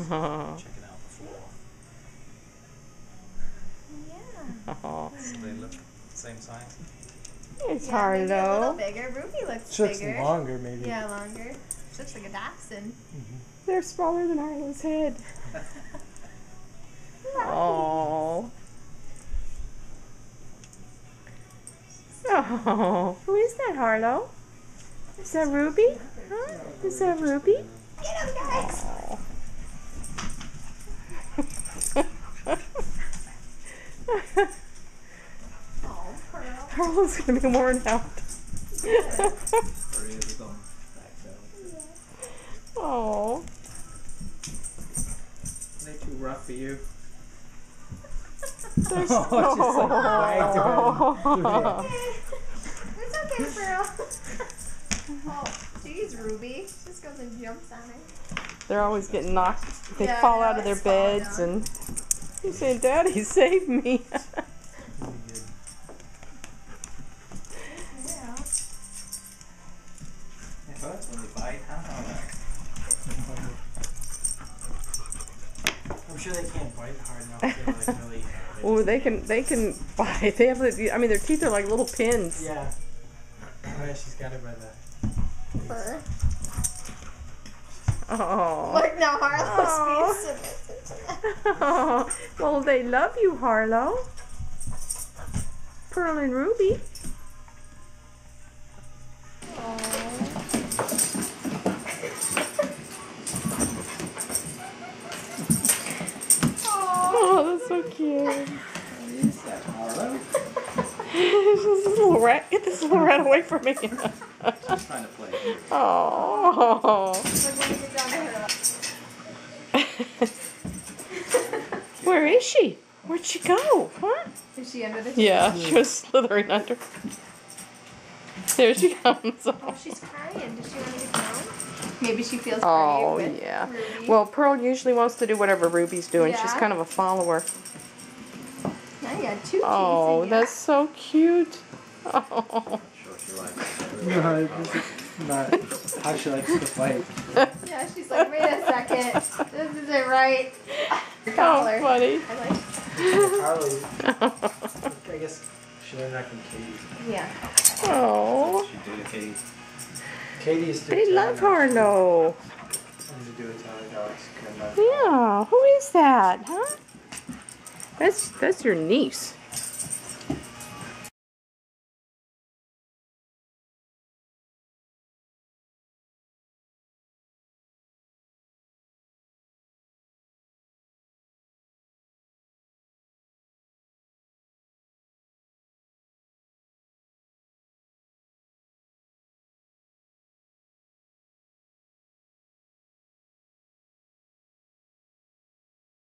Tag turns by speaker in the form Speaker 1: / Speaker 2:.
Speaker 1: Checking out the floor.
Speaker 2: Yeah.
Speaker 1: So they look the same size?
Speaker 2: It's Harlow. Maybe a little bigger. Ruby looks
Speaker 3: She looks
Speaker 2: bigger.
Speaker 3: longer, maybe.
Speaker 2: Yeah, longer. She looks like a dachshund.
Speaker 4: They're smaller than Harlow's head. Oh. Oh, who is that, Harlow? Is that Ruby? Huh? Is that Ruby?
Speaker 2: Get him, guys! Oh, Pearl.
Speaker 4: Harlow's gonna be worn out. Oh.
Speaker 1: Are they too rough for you?
Speaker 4: They're
Speaker 3: It's
Speaker 2: okay, Pearl. Oh, jeez, Ruby. Just goes and jumps on her.
Speaker 4: They're always getting knocked. They
Speaker 2: Yeah,
Speaker 4: fall
Speaker 2: they
Speaker 4: out of their
Speaker 2: always fall
Speaker 4: beds
Speaker 2: down.
Speaker 4: and you say, "Daddy, save me."
Speaker 2: Yeah.
Speaker 1: It hurts when they bite, huh?
Speaker 3: I'm sure they can't bite hard enough to like really.
Speaker 4: Oh, they can bite. They have, I mean, their teeth are like little pins.
Speaker 3: Yeah. Yeah, she's got it by the.
Speaker 2: Fur.
Speaker 4: Oh.
Speaker 2: Look, now Harlow's
Speaker 4: Oh.
Speaker 2: being submissive.
Speaker 4: Oh. Well, they love you, Harlow. Pearl and Ruby. Oh, that's so cute.
Speaker 1: Is that Harlow?
Speaker 4: This little rat, get this little rat away from me.
Speaker 1: She's trying to play.
Speaker 4: Oh.
Speaker 2: Look, when you get down to her.
Speaker 4: Where is she? Where'd she go? Huh?
Speaker 2: Is she under the
Speaker 4: Yeah, she was slithering under. There she comes.
Speaker 2: Oh, she's crying. Does she want to get down? Maybe she feels
Speaker 4: Oh,
Speaker 2: pretty with
Speaker 4: yeah.
Speaker 2: Ruby.
Speaker 4: Well, Pearl usually wants to do whatever Ruby's doing. She's
Speaker 2: Yeah.
Speaker 4: kind of a follower.
Speaker 2: Now you got two
Speaker 4: Oh,
Speaker 2: kitties in
Speaker 4: that's so cute. Oh.
Speaker 1: Sure she likes it.
Speaker 3: No, this is not how she likes to fight.
Speaker 2: Yeah, she's like, wait a second. This isn't right.
Speaker 4: How
Speaker 2: Collar.
Speaker 4: funny.
Speaker 2: I like.
Speaker 3: Harley, I guess she learned that from Katie.
Speaker 2: Yeah.
Speaker 4: Oh.
Speaker 1: She did it, Katie.
Speaker 3: Katie is
Speaker 4: They love Harlow.
Speaker 3: Something to do with other dogs.
Speaker 4: Yeah. Who is that, huh? That's your niece.